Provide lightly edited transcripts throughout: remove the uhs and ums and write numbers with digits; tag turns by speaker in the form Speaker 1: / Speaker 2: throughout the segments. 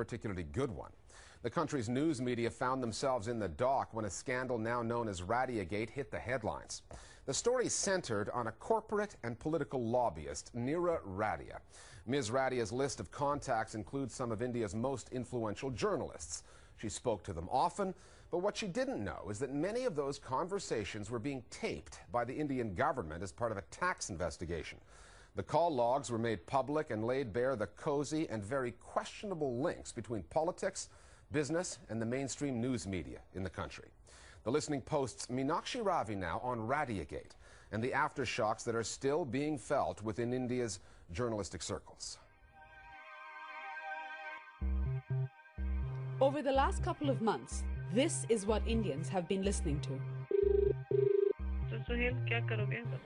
Speaker 1: particularly good one. The country's news media found themselves in the dock when a scandal now known as Radiagate hit the headlines. The story centered on a corporate and political lobbyist, Neera Radia. Ms. Radia's list of contacts includes some of India's most influential journalists. She spoke to them often, but what she didn't know is that many of those conversations were being taped by the Indian government as part of a tax investigation. The call logs were made public and laid bare the cozy and very questionable links between politics, business, and the mainstream news media in the country. The Listening Post's Meenakshi Ravi now on Radiagate and the aftershocks that are still being felt within India's journalistic circles.
Speaker 2: Over the last couple of months, this is what Indians have been listening to.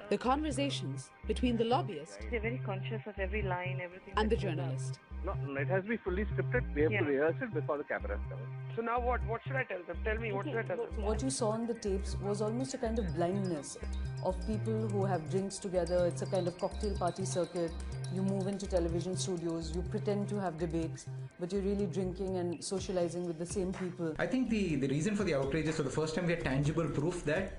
Speaker 2: The conversations between the lobbyist
Speaker 3: They're very conscious of every line, everything.
Speaker 2: and the journalist.
Speaker 4: No, it has to be fully scripted. We have to rehearse it before the cameras come.
Speaker 5: So now what? What should I tell them? Tell me, what should I tell them?
Speaker 6: What you saw on the tapes was almost a kind of blindness of people who have drinks together. It's a kind of cocktail party circuit. You move into television studios, you pretend to have debates, but you're really drinking and socializing with the same people.
Speaker 7: I think the reason for the outrage is for the first time we had tangible proof that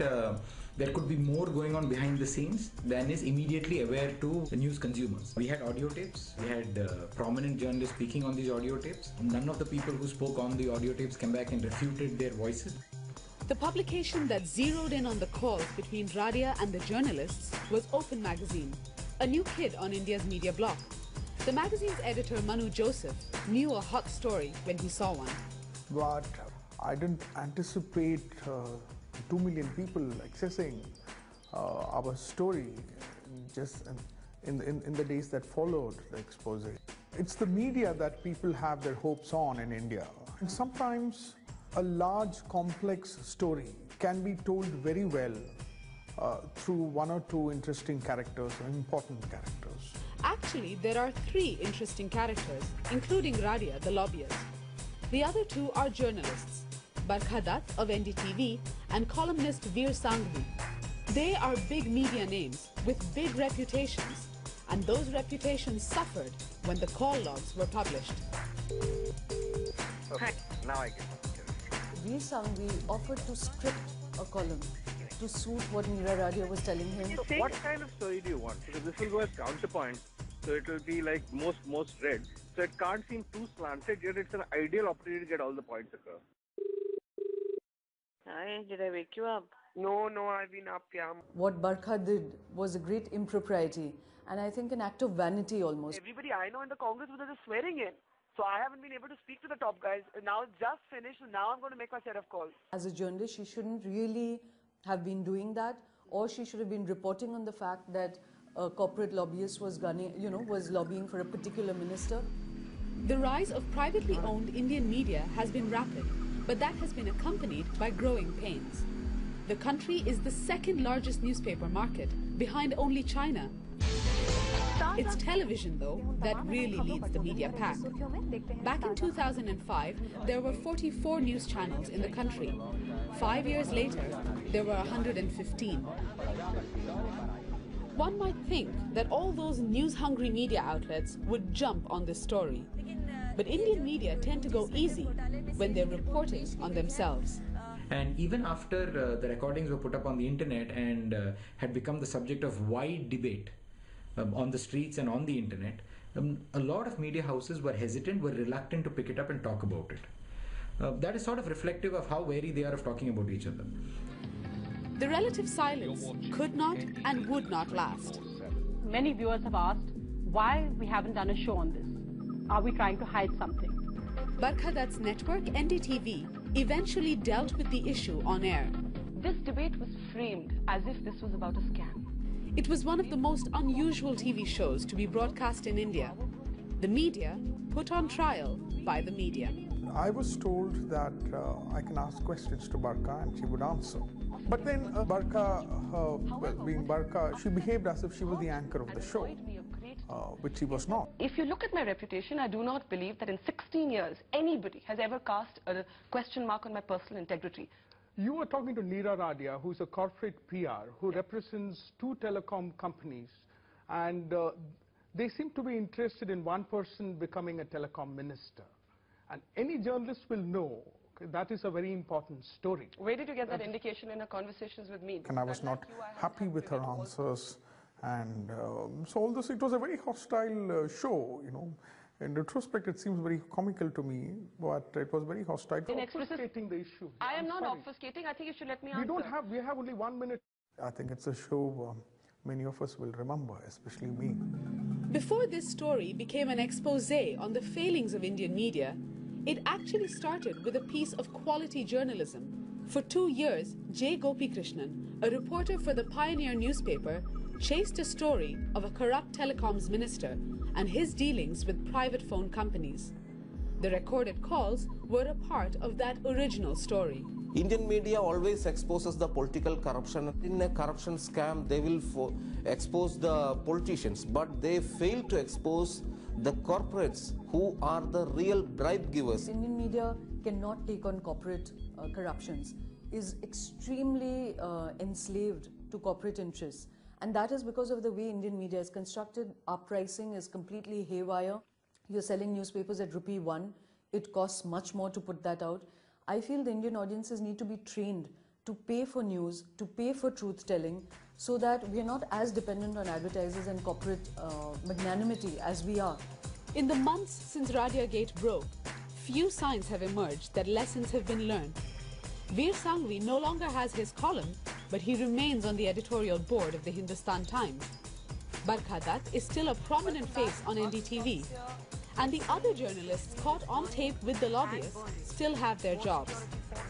Speaker 7: there could be more going on behind the scenes than is immediately aware to the news consumers. We had audio tapes, we had prominent journalists speaking on these audio tapes. None of the people who spoke on the audio tapes came back and refuted their voices.
Speaker 2: The publication that zeroed in on the calls between Radia and the journalists was Open Magazine, a new kid on India's media block. The magazine's editor, Manu Joseph, knew a hot story when he saw one.
Speaker 8: But I didn't anticipate 2 million people accessing our story just in the days that followed the expose. It's the media that people have their hopes on in India. And sometimes a large, complex story can be told very well through one or two interesting characters, important characters.
Speaker 2: Actually, there are 3 interesting characters, including Radia, the lobbyist. The other 2 are journalists, Barkha Dutt of NDTV and columnist Veer Sanghvi. They are big media names with big reputations, and those reputations suffered when the call logs were published.
Speaker 4: Okay, now I get it.
Speaker 6: Veer Sanghvi offered to script a column to suit what Neera Radia was telling him.
Speaker 4: So what kind of story do you want? Because this will go as counterpoint, so it will be like most read. So it can't seem too slanted, yet it's an ideal opportunity to get all the points across.
Speaker 3: Hi, did I wake you up?
Speaker 5: No, I've been up, yeah.
Speaker 6: What Barkha did was a great impropriety, and I think an act of vanity almost.
Speaker 5: Everybody I know in the Congress was just swearing in. So I haven't been able to speak to the top guys. Now it's just finished, and now I'm going to make my set of calls.
Speaker 6: As a journalist, she shouldn't really have been doing that, or she should have been reporting on the fact that a corporate lobbyist was lobbying for a particular minister.
Speaker 2: The rise of privately owned Indian media has been rapid, but that has been accompanied by growing pains. The country is the 2nd largest newspaper market, behind only China. It's television, though, that really leads the media pack. Back in 2005, there were 44 news channels in the country. 5 years later, there were 115. One might think that all those news-hungry media outlets would jump on this story. But Indian media tend to go easy when they're reporting on themselves.
Speaker 7: And even after the recordings were put up on the internet and had become the subject of wide debate on the streets and on the internet, a lot of media houses were hesitant, were reluctant to pick it up and talk about it. That is sort of reflective of how wary they are of talking about each other.
Speaker 2: The relative silence could not and would not last.
Speaker 9: Many viewers have asked why we haven't done a show on this. Are we trying to hide something?
Speaker 2: Barkha Dutt's network, NDTV, eventually dealt with the issue on air.
Speaker 9: This debate was framed as if this was about a scam.
Speaker 2: It was one of the most unusual TV shows to be broadcast in India. The media put on trial by the media.
Speaker 8: I was told that I can ask questions to Barkha and she would answer. But then Barkha, being Barkha, she behaved as if she was the anchor of the show, which she was not.
Speaker 9: If you look at my reputation, I do not believe that in 16 years anybody has ever cast a question mark on my personal integrity.
Speaker 10: You were talking to Neera Radia, who's a corporate PR, who represents 2 telecom companies, and they seem to be interested in one person becoming a telecom minister. And any journalist will know that is a very important story.
Speaker 9: Where did you get that indication in her conversations with me?
Speaker 8: And I was not happy with her answers. And so all this, it was a very hostile show, you know. In retrospect, it seems very comical to me, but it was very hostile.
Speaker 10: Obfuscating the issue.
Speaker 9: I am not
Speaker 10: sorry.
Speaker 9: obfuscating. I think you should let me answer.
Speaker 10: We have only 1 minute.
Speaker 8: I think it's a show many of us will remember, especially me.
Speaker 2: Before this story became an expose on the failings of Indian media, it actually started with a piece of quality journalism. For 2 years, J. Gopikrishnan, a reporter for the Pioneer newspaper, chased a story of a corrupt telecoms minister and his dealings with private phone companies. The recorded calls were a part of that original story.
Speaker 11: Indian media always exposes the political corruption. In a corruption scam, they will expose the politicians, but they fail to expose the corporates who are the real bribe givers.
Speaker 6: Indian media cannot take on corporate corruptions, is extremely enslaved to corporate interests. And that is because of the way Indian media is constructed. Our pricing is completely haywire. You're selling newspapers at ₹1. It costs much more to put that out. I feel the Indian audiences need to be trained to pay for news, to pay for truth-telling, so that we're not as dependent on advertisers and corporate magnanimity as we are.
Speaker 2: In the months since Radiagate broke, few signs have emerged that lessons have been learned. Veer Sanghvi no longer has his column, but he remains on the editorial board of the Hindustan Times. Barkha Dutt is still a prominent face on NDTV. And the other journalists caught on tape with the lobbyists still have their jobs.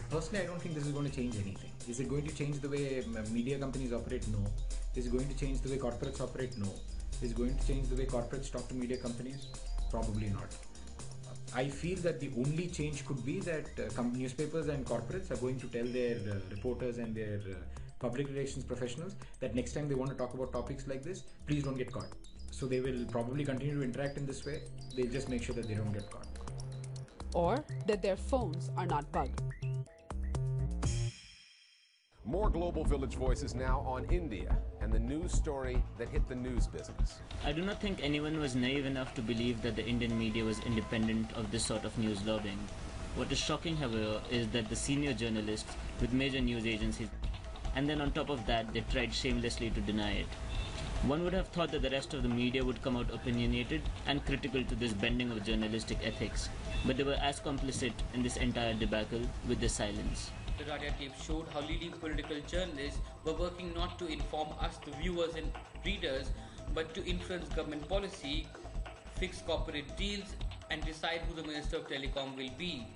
Speaker 7: Personally, I don't think this is going to change anything. Is it going to change the way media companies operate? No. Is it going to change the way corporates operate? No. Is it going to change the way corporates talk to media companies? Probably not. I feel that the only change could be that newspapers and corporates are going to tell their reporters and their public relations professionals that next time they want to talk about topics like this, please don't get caught. So they will probably continue to interact in this way. They'll just make sure that they don't get caught.
Speaker 2: Or that their phones are not bugged.
Speaker 1: More Global Village Voices now on India and the news story that hit the news business.
Speaker 12: I do not think anyone was naive enough to believe that the Indian media was independent of this sort of news lobbying. What is shocking, however, is that the senior journalists with major news agencies, and then on top of that, they tried shamelessly to deny it. One would have thought that the rest of the media would come out opinionated and critical to this bending of journalistic ethics, but they were as complicit in this entire debacle with their silence.
Speaker 13: The Radia tape showed how leading political journalists were working not to inform us, the viewers and readers, but to influence government policy, fix corporate deals, and decide who the Minister of Telecom will be.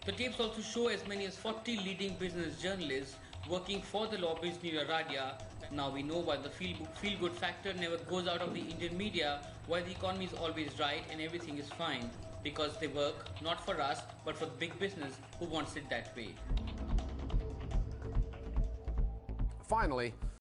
Speaker 13: The tapes also show as many as 40 leading business journalists working for the lobbies near Radia. Now we know why the feel-good factor never goes out of the Indian media, why the economy is always right and everything is fine. Because they work not for us, but for big business who wants it that way.
Speaker 1: Finally,